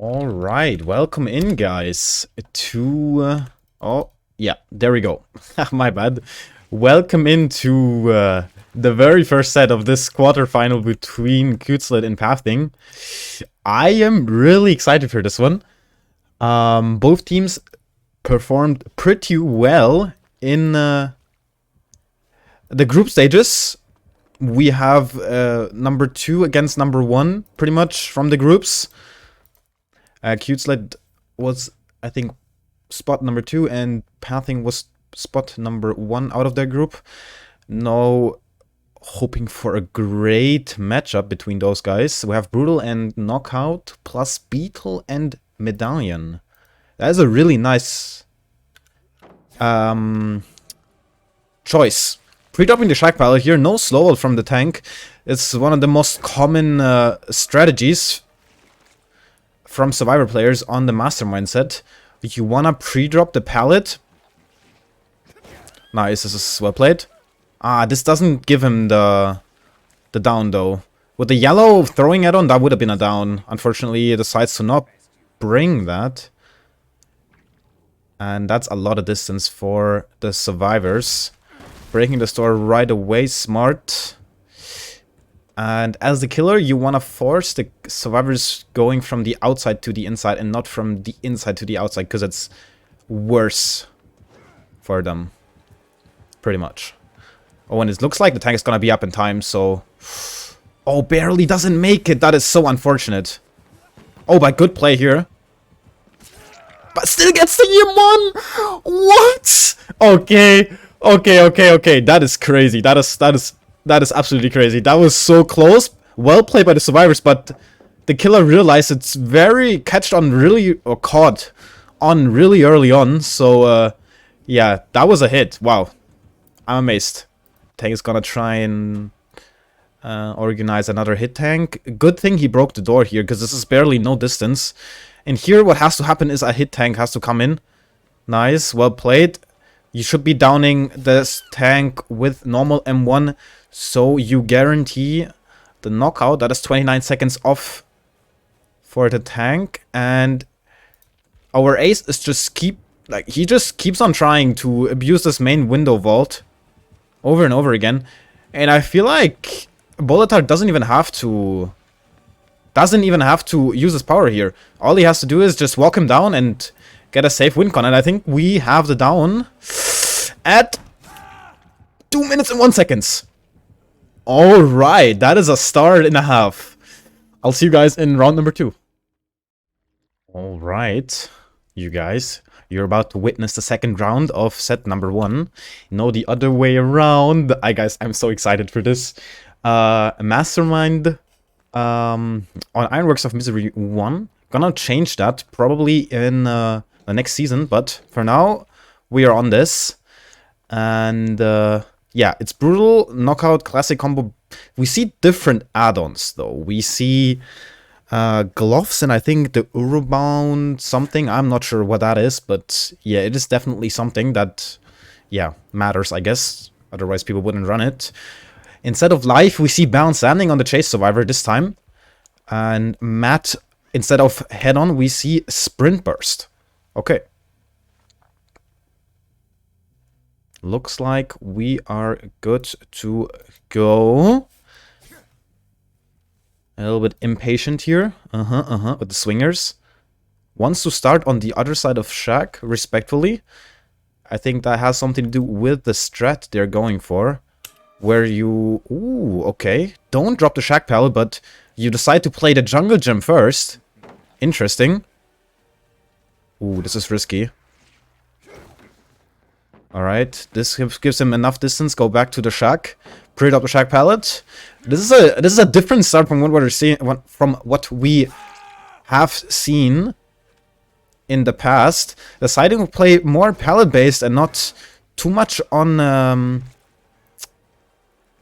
All right, welcome in, guys, to oh yeah, there we go. My bad. Welcome into the very first set of this quarterfinal between Cuteslit and Pathing. I am really excited for this one. Both teams performed pretty well in the group stages. We have number 2 against number 1, pretty much, from the groups. Cuteslit was, I think, spot number 2, and Pathing was spot number 1 out of their group. Now, hoping for a great matchup between those guys. We have Brutal and Knockout, plus Beetle and Medallion. That is a really nice choice. Pre-dropping the Shack Pilot here, no slow from the tank. It's one of the most common strategies from Survivor players on the Mastermind set. You wanna pre-drop the pallet. Nice, this is well played. This doesn't give him the down though. With the yellow throwing it on, that would have been a down. Unfortunately, he decides to not bring that. And that's a lot of distance for the Survivors. Breaking the store right away, smart. And as the killer, you want to force the Survivors going from the outside to the inside and not from the inside to the outside, because it's worse for them. Pretty much. Oh, and it looks like the tank is going to be up in time, so... Oh, barely doesn't make it. That is so unfortunate. Oh, but good play here. But still gets the EM1! What? Okay. Okay. That is crazy. That is absolutely crazy. That was so close. Well played by the Survivors, but the killer realized it's very caught on really early on. So, yeah, that was a hit. Wow. I'm amazed. Tank is gonna try and organize another hit tank. Good thing he broke the door here, because this is barely no distance. And here what has to happen is a hit tank has to come in. Nice, well played. You should be downing this tank with normal M1, so you guarantee the knockout. That is 29 seconds off for the tank. And our ace is he just keeps on trying to abuse this main window vault over and over again. And I feel like Bolitar doesn't even have to use his power here. All he has to do is just walk him down and get a safe win con. And I think we have the down at 2 minutes and 1 second. Alright, that is a star and a half. I'll see you guys in round number 2. Alright, you guys. You're about to witness the second round of set number 1. No, the other way around. Guys, I'm so excited for this. Mastermind on Ironworks of Misery 1. Gonna change that probably in the next season, but for now, we are on this. And yeah, it's Brutal, Knockout, Classic Combo. We see different add-ons, though. We see gloves, and I think the Urobound something. I'm not sure what that is, but yeah, it is definitely something that, yeah, matters, I guess. Otherwise, people wouldn't run it. Instead of life, we see Balanced Landing on the Chase Survivor this time. And Matt, instead of head-on, we see Sprint Burst. Okay. Looks like we are good to go. A little bit impatient here. With the swingers. Wants to start on the other side of Shack, respectfully. I think that has something to do with the strat they're going for. Where you... Ooh, okay. Don't drop the Shack Pallet, but you decide to play the Jungle Gym first. Interesting. Ooh, this is risky. Alright, this gives him enough distance. Go back to the Shack. Pre-drop the Shack Pallet. This is a different start from what we have seen in the past. Deciding to play more pallet based and not too much on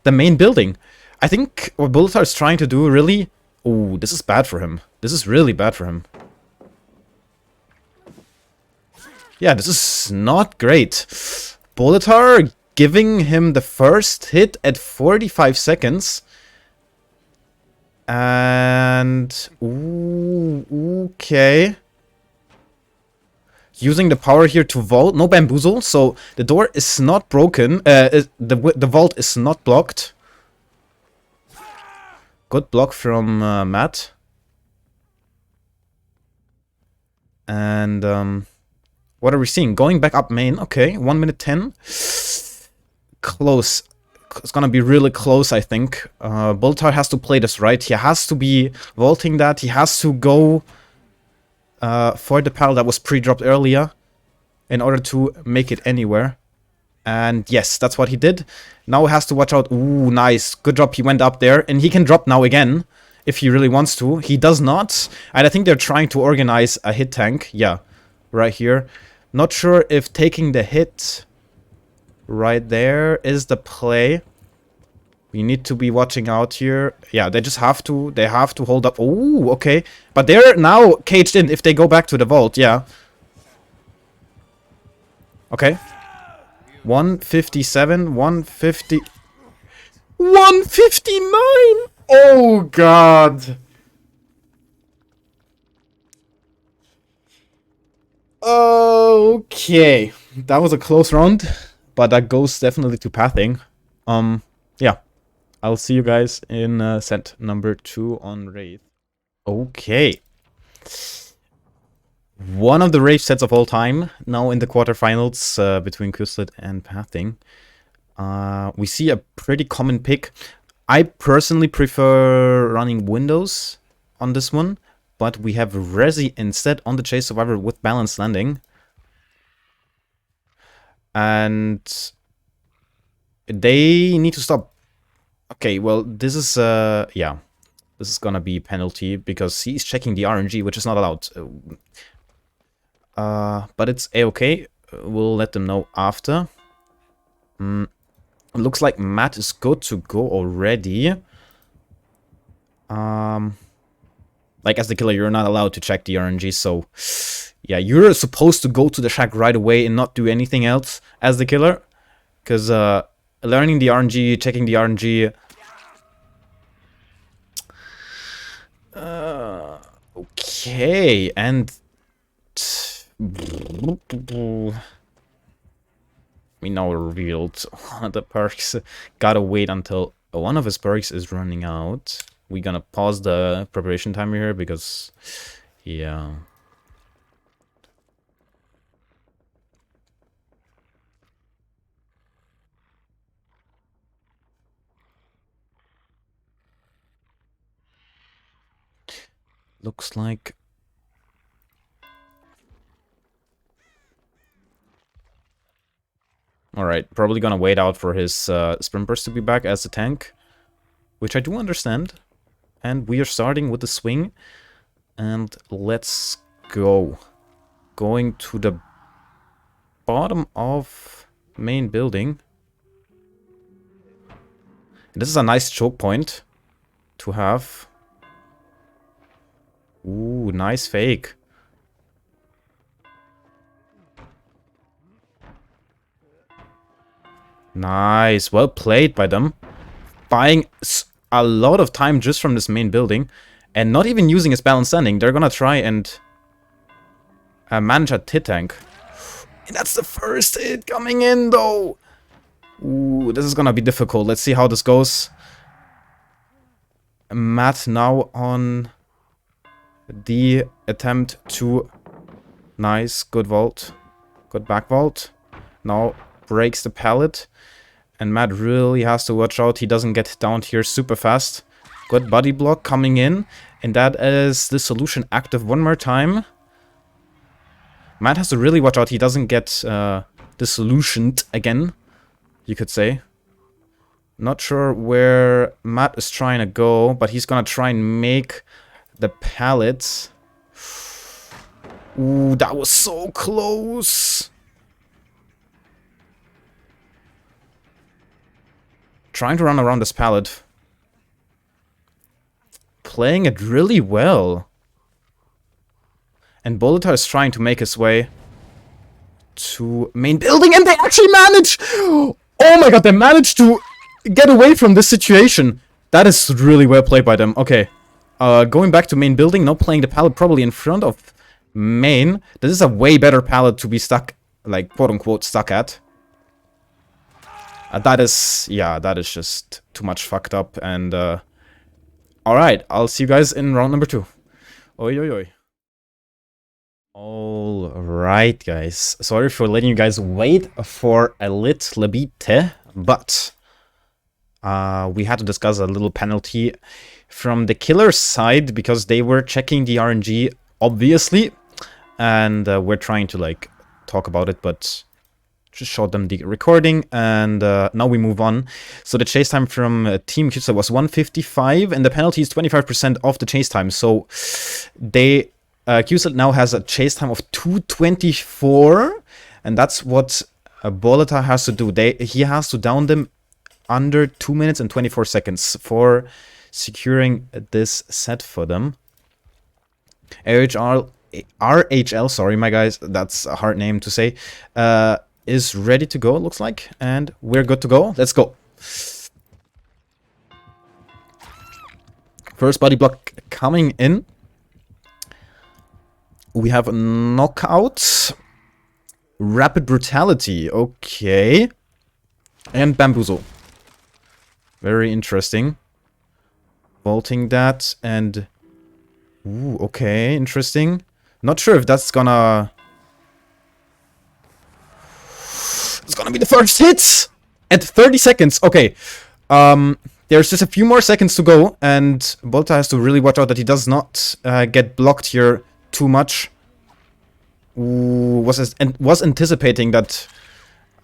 the main building. I think what Bolitar is trying to do really... Ooh, this is bad for him. This is really bad for him. Yeah, this is not great. Bolitar giving him the first hit at 45 seconds. And... Ooh, Okay. Using the power here to vault. No bamboozle, so the door is not broken. The vault is not blocked. Good block from Matt. And what are we seeing? Going back up main. Okay, 1 minute 10. Close. It's gonna be really close, I think. Boltar has to play this right. He has to be vaulting that. He has to go for the pal that was pre-dropped earlier in order to make it anywhere. And yes, that's what he did. Now he has to watch out. Ooh, nice. Good drop. He went up there. And he can drop now again if he really wants to. He does not. And I think they're trying to organize a hit tank. Yeah, right here. Not sure if taking the hit right there is the play. We need to be watching out here. Yeah, they just have to. They have to hold up. Ooh, okay. But they're now caged in if they go back to the vault. Yeah. Okay. 157, 150... 159! Oh, God. Okay. That was a close round, but that goes definitely to pathing. Yeah. I'll see you guys in set number 2 on Wraith. Okay. One of the Wraith sets of all time, now in the quarterfinals between Cuteslit and pathing. We see a pretty common pick. I personally prefer running Windows on this one, but we have Resi instead on the Chase Survivor with Balanced Landing. And they need to stop. Okay, well, this is, yeah. This is gonna be penalty because he's checking the RNG, which is not allowed. But it's a-okay. We'll let them know after. It looks like Matt is good to go already. Like, as the killer, you're not allowed to check the RNG, so... Yeah, you're supposed to go to the shack right away and not do anything else as the killer. Because, learning the RNG, checking the RNG... okay, and... we now revealed one of the perks. Gotta wait until one of his perks is running out. We're gonna pause the preparation timer here because, yeah. Looks like... Alright, probably gonna wait out for his sprint burst to be back as a tank, which I do understand. And we are starting with the swing, and let's go. Going to the bottom of main building. And this is a nice choke point to have. Ooh, nice fake. Nice, well played by them. Buying a lot of time just from this main building. And not even using his balanced standing. They're gonna try and manage a hit tank. And that's the first hit coming in though. Ooh, this is gonna be difficult. Let's see how this goes. Matt now on the attempt to... Nice, good vault. Good back vault. Now breaks the pallet. And Matt really has to watch out. He doesn't get down here super fast. Good body block coming in. And that is the solution active one more time. Matt has to really watch out. He doesn't get dissolutioned again, you could say. Not sure where Matt is trying to go, but he's gonna try and make the pallet. Ooh, that was so close. Trying to run around this pallet. Playing it really well. And Bolitar is trying to make his way to main building, and they actually manage! Oh my god, they managed to get away from this situation. That is really well played by them. Okay. Going back to main building, not playing the pallet probably in front of main. This is a way better pallet to be stuck, like, quote-unquote, stuck at. That is just too much fucked up, and, alright, I'll see you guys in round number 2. Oi, oi, oi. Alright, guys. Sorry for letting you guys wait for a little bit, but we had to discuss a little penalty from the killer side because they were checking the RNG, obviously, and we're trying to, like, talk about it, but just showed them the recording, and now we move on. So the chase time from Team Cuteslit was 155, and the penalty is 25% of the chase time. So they Cuteslit now has a chase time of 224, and that's what Boleta has to do. He has to down them under 2 minutes and 24 seconds for securing this set for them. RHL, sorry, my guys, that's a hard name to say, is ready to go, it looks like, and we're good to go. Let's go. First body block coming in. We have a knockout, rapid brutality, okay, and bamboozle. Very interesting. Vaulting that, and ooh, okay, interesting. Not sure if that's gonna... It's gonna be the first hit at 30 seconds. Okay, there's just a few more seconds to go, and Bolta has to really watch out that he does not get blocked here too much. Ooh, was anticipating that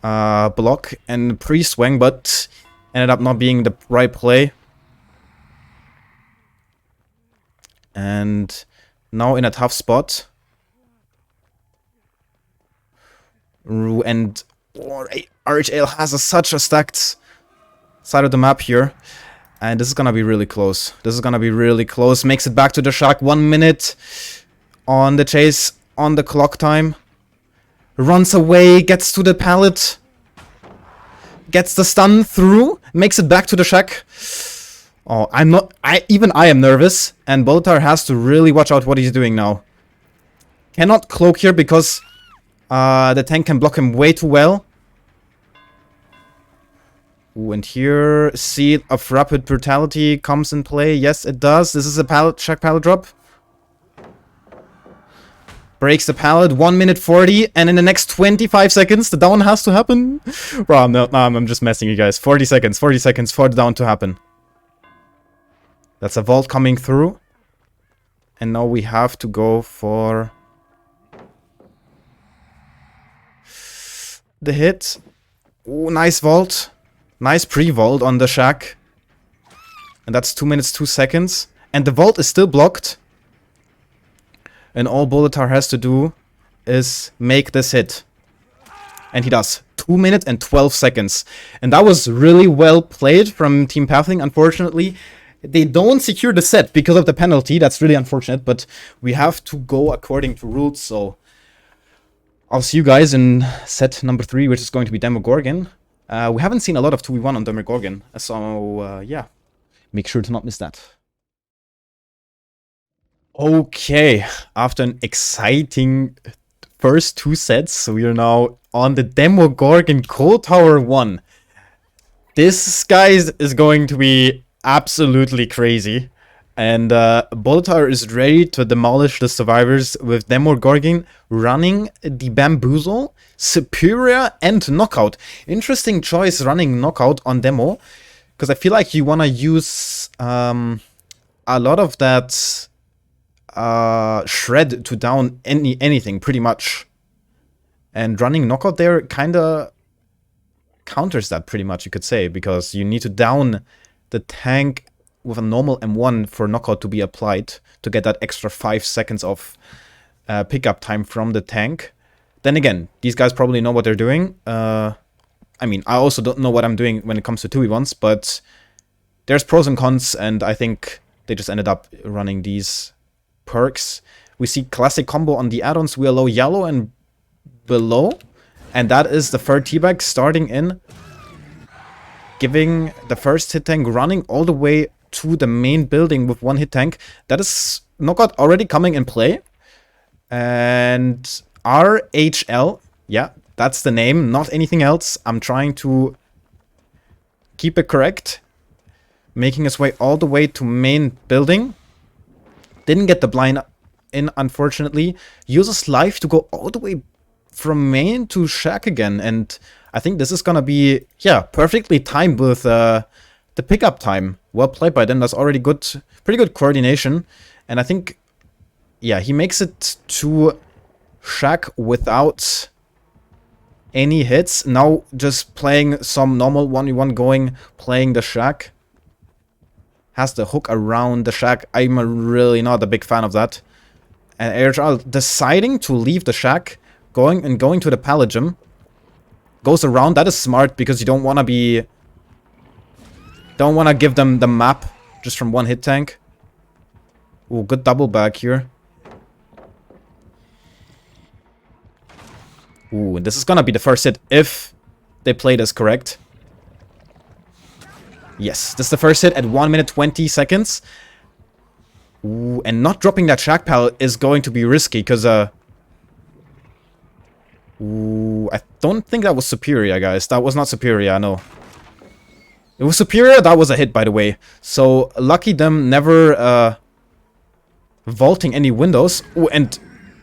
block and pre-swing, but ended up not being the right play. And now in a tough spot. And RHL has such a stacked side of the map here. And this is gonna be really close. This is gonna be really close. Makes it back to the shack. 1 minute on the chase, on the clock time. Runs away, gets to the pallet. Gets the stun through. Makes it back to the shack. Oh, I am nervous, and Boltar has to really watch out what he's doing now. Cannot cloak here because the tank can block him way too well. Ooh, and here, Seal of Rapid Brutality comes in play. Yes, it does. This is a shack pallet drop. Breaks the pallet, 1 minute 40, and in the next 25 seconds, the down has to happen. Bro, no, I'm just messing you guys. 40 seconds for the down to happen. That's a vault coming through. And now we have to go for the hit. Ooh, nice vault. Nice pre-vault on the shack. And that's 2 minutes, 2 seconds. And the vault is still blocked. And all Bolitar has to do is make this hit. And he does. 2 minutes and 12 seconds. And that was really well played from Team Pathling. Unfortunately, they don't secure the set because of the penalty. That's really unfortunate, but we have to go according to rules, so I'll see you guys in set number 3, which is going to be Demogorgon. We haven't seen a lot of 2v1 on Demogorgon, so yeah, make sure to not miss that. Okay, after an exciting first 2 sets, we are now on the Demogorgon Cold Tower 1. This, guys, is going to be absolutely crazy, and Boltar is ready to demolish the survivors with Demogorgon running the Bamboozle, Superior, and Knockout. Interesting choice running Knockout on Demo, because I feel like you want to use a lot of that shred to down anything, pretty much. And running Knockout there kind of counters that, pretty much, you could say, because you need to down the tank with a normal M1 for Knockout to be applied to get that extra 5 seconds of pickup time from the tank. Then again, these guys probably know what they're doing. I mean, I also don't know what I'm doing when it comes to 2v1s, but there's pros and cons, and I think they just ended up running these perks. We see classic combo on the add-ons. We allow yellow and below, and that is the third teabag starting in, giving the first hit tank running all the way to the main building with one hit tank. That is knockout already coming in play. And RHL, yeah, that's the name, not anything else. I'm trying to keep it correct. Making his way all the way to main building. Didn't get the blind in, unfortunately. Uses life to go all the way from main to shack again. And I think this is gonna be, yeah, perfectly timed with the pickup time. Well played by them. That's already good, pretty good coordination. And I think, yeah, he makes it to shack without any hits. Now just playing some normal 1v1 going, playing the shack. Has the hook around the shack. I'm really not a big fan of that. And AHL deciding to leave the shack, going to the pallet gym. Goes around. That is smart because you don't want to be... Don't want to give them the map just from one hit tank. Ooh, good double back here. Ooh, this is gonna be the first hit if they play this correct. Yes, this is the first hit at 1 minute 20 seconds. Ooh, and not dropping that shack pallet is going to be risky because, ooh, I don't think that was Superior, guys. That was not Superior, no. It was Superior, that was a hit, by the way. So, lucky them never, vaulting any windows. Ooh, and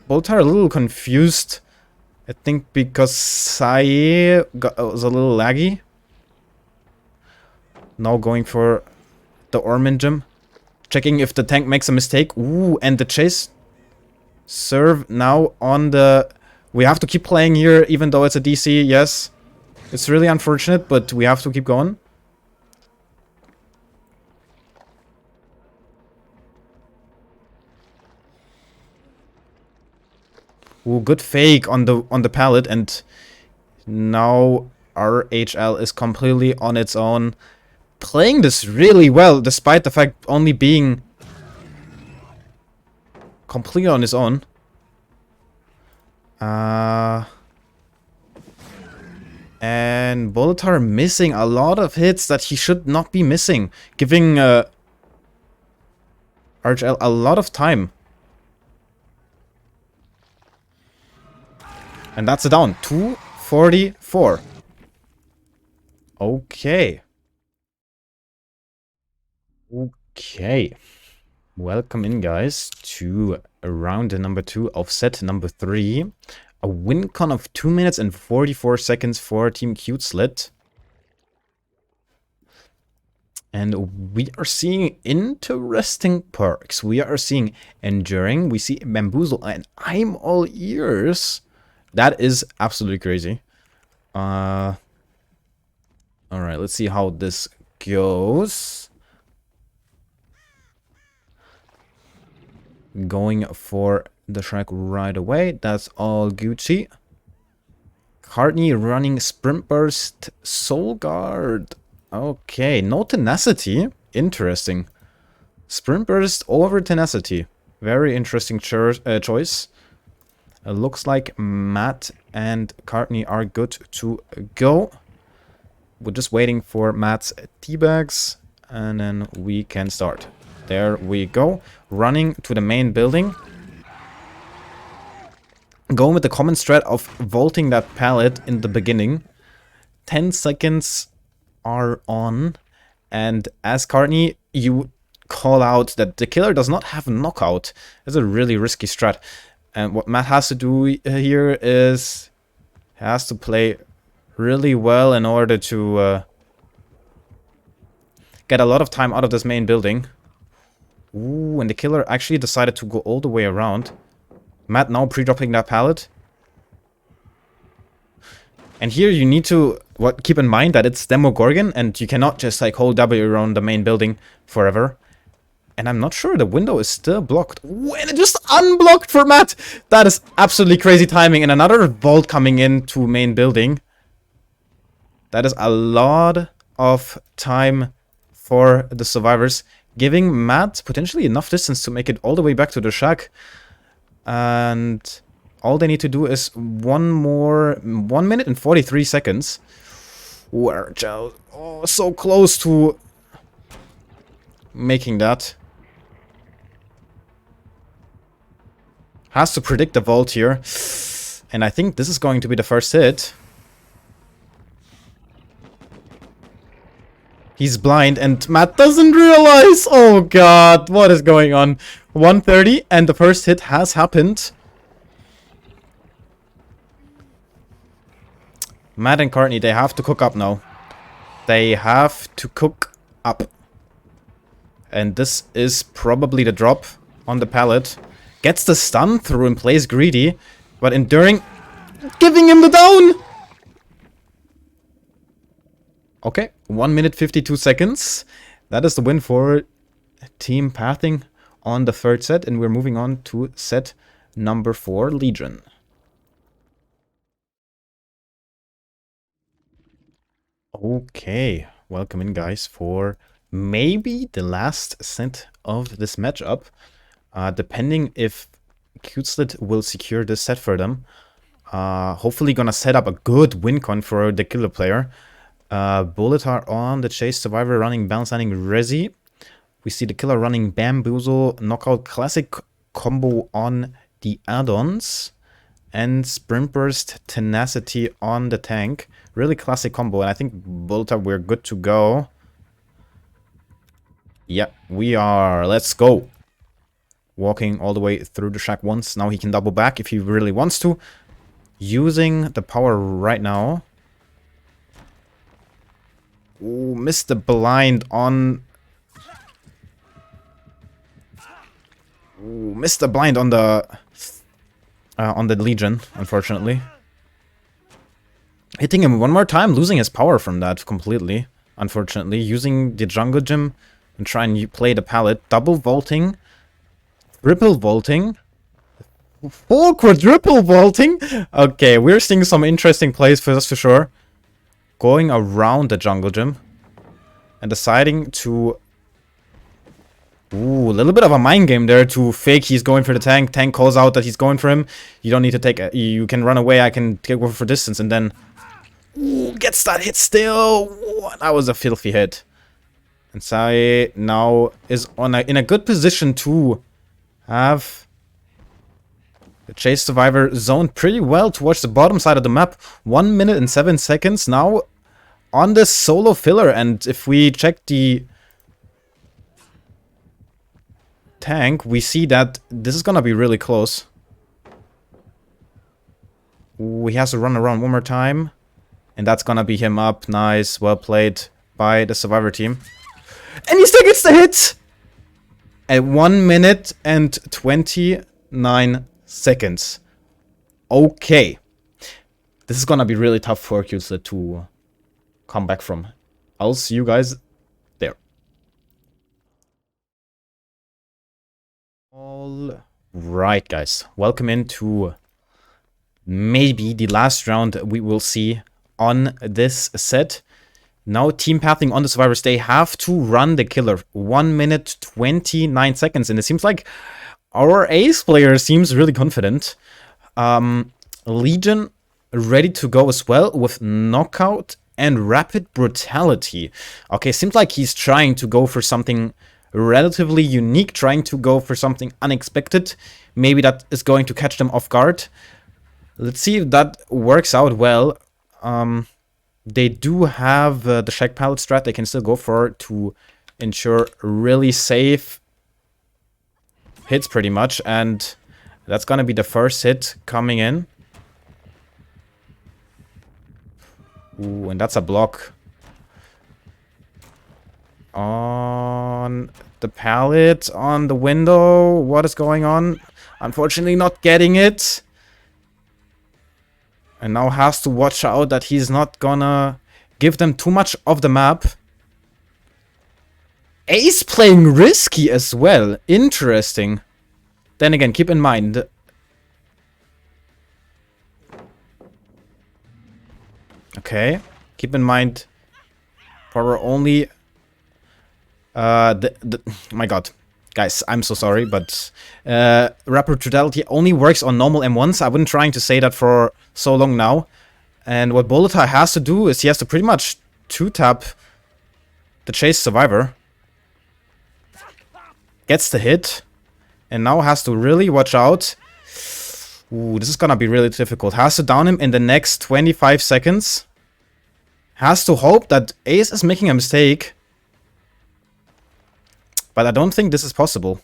Boltar a little confused. I think because Sai was a little laggy. Now going for the Orman gym. Checking if the tank makes a mistake. Ooh, and the chase serve now on the... We have to keep playing here, even though it's a DC, yes. It's really unfortunate, but we have to keep going. Ooh, good fake on the pallet, and now RHL is completely on its own. Playing this really well, despite the fact only being completely on his own. And Bolitar missing a lot of hits that he should not be missing, giving RHL a lot of time. And that's a down. 244. Okay. Okay. Welcome in, guys, to round number 2 of set number 3. A win con of 2 minutes and 44 seconds for Team Cuteslit. And we are seeing interesting perks. We are seeing Enduring. We see Bamboozle. And I'm all ears. That is absolutely crazy. Alright, let's see how this goes. Going for the Shrek right away. That's all Gucci. Courtney running Sprint Burst, Soul Guard. Okay, no Tenacity. Interesting. Sprint Burst over Tenacity. Very interesting choice. Looks like Matt and Courtney are good to go. We're just waiting for Matt's teabags, and then we can start. There we go. Running to the main building. Going with the common strat of vaulting that pallet in the beginning. 10 seconds are on. And as Courtney, you call out that the killer does not have knockout. That's a really risky strat. And what Matt has to do here is... He has to play really well in order to get a lot of time out of this main building. Ooh, and the killer actually decided to go all the way around. Matt now pre-dropping that pallet. And here you need to keep in mind that it's Demogorgon, and you cannot just like hold W around the main building forever. And I'm not sure the window is still blocked. Ooh, and it just unblocked for Matt! That is absolutely crazy timing. And another vault coming into main building. That is a lot of time for the survivors. Giving Matt potentially enough distance to make it all the way back to the shack. And all they need to do is 1 minute and 43 seconds. Oh, so close to making that. Has to predict the vault here. And I think this is going to be the first hit. He's blind and Matt doesn't realize. Oh god, what is going on? 130 and the first hit has happened. Matt and Courtney, they have to cook up now. They have to cook up. And this is probably the drop on the pallet. Gets the stun through and plays greedy. But enduring, giving him the down! Okay, 1 minute 52 seconds. That is the win for Team Pathing on the third set. And we're moving on to set number 4, Legion. Okay, welcome in guys for maybe the last set of this matchup. Depending if Cuteslit will secure this set for them. Hopefully gonna set up a good win con for the killer player. Bulletar on the Chase Survivor running Balance Landing Resi. We see the killer running Bamboozle Knockout Classic combo on the add-ons. And Sprint Burst Tenacity on the tank. Really classic combo. And I think Bulletar, we're good to go. Yeah, we are. Let's go. Walking all the way through the shack once. Now he can double back if he really wants to. Using the power right now. Ooh, missed the blind on... Ooh, missed the blind on the Legion, unfortunately. Hitting him one more time, losing his power from that completely, unfortunately. Using the jungle gym and try and play the pallet. Double vaulting. Triple vaulting. 4 quadruple vaulting. Okay, we're seeing some interesting plays for us for sure. Going around the jungle gym. And deciding to... Ooh, a little bit of a mind game there to fake he's going for the tank. Tank calls out that he's going for him. You don't need to take... You can run away, I can take over for distance. And then... Ooh, gets that hit still. Ooh, that was a filthy hit. And Sai now is in a good position to have the Chase Survivor zoned pretty well towards the bottom side of the map. 1 minute and 7 seconds now on the solo filler. And if we check the tank, we see that this is gonna be really close. Ooh, he has to run around one more time. And that's gonna be him up. Nice, well played by the Survivor team. And he still gets the hit! At 1 minute and 29 seconds. Okay. This is gonna be really tough for Cuteslit to come back from. I'll see you guys there. All right, guys. Welcome into maybe the last round we will see on this set. Now Team Pathing on the Survivors, they have to run the killer. 1 minute 29 seconds. And it seems like our ace player seems really confident. Legion ready to go as well with Knockout and Rapid Brutality. Okay, seems like he's trying to go for something relatively unique, trying to go for something unexpected. Maybe that is going to catch them off guard. Let's see if that works out well. They do have the Shack Pallet strat they can still go for to ensure really safe hits pretty much. And that's gonna be the first hit coming in. Ooh, and that's a block. On the pallet, on the window. What is going on? Unfortunately not getting it. And now has to watch out that he's not gonna give them too much of the map. Ace playing risky as well. Interesting. Then again, keep in mind... Okay. Keep in mind... Power only... my god. Guys, I'm so sorry, but Rapid Brutality only works on normal M1s. I've been trying to say that for so long now. And what Bulletar has to do is he has to pretty much 2-tap the Chase Survivor. Gets the hit. And now has to really watch out. Ooh, this is gonna be really difficult. Has to down him in the next 25 seconds. Has to hope that Ace is making a mistake. But I don't think this is possible.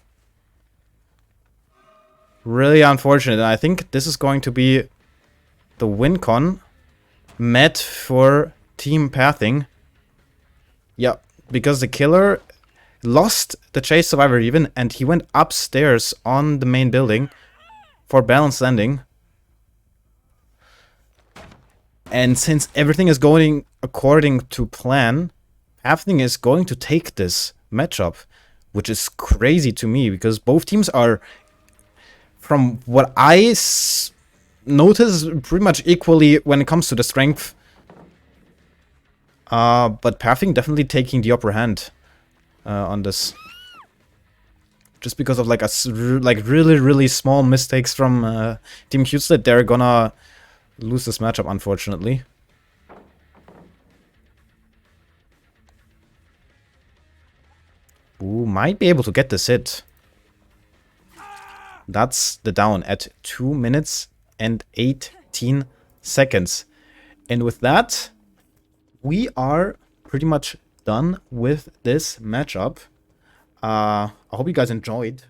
Really unfortunate. And I think this is going to be the win con met for team pathing. Yeah, because the killer lost the chase survivor even, and he went upstairs on the main building for balanced landing. And since everything is going according to plan, pathing is going to take this matchup, which is crazy to me because both teams are, from what I notice, pretty much equally when it comes to the strength. But pathing definitely taking the upper hand on this. Just because of like really small mistakes from Team Cuteslit, they're gonna lose this matchup, unfortunately. Ooh, might be able to get this hit. That's the down at 2 minutes and 18 seconds. And with that, we are pretty much done with this matchup. I hope you guys enjoyed.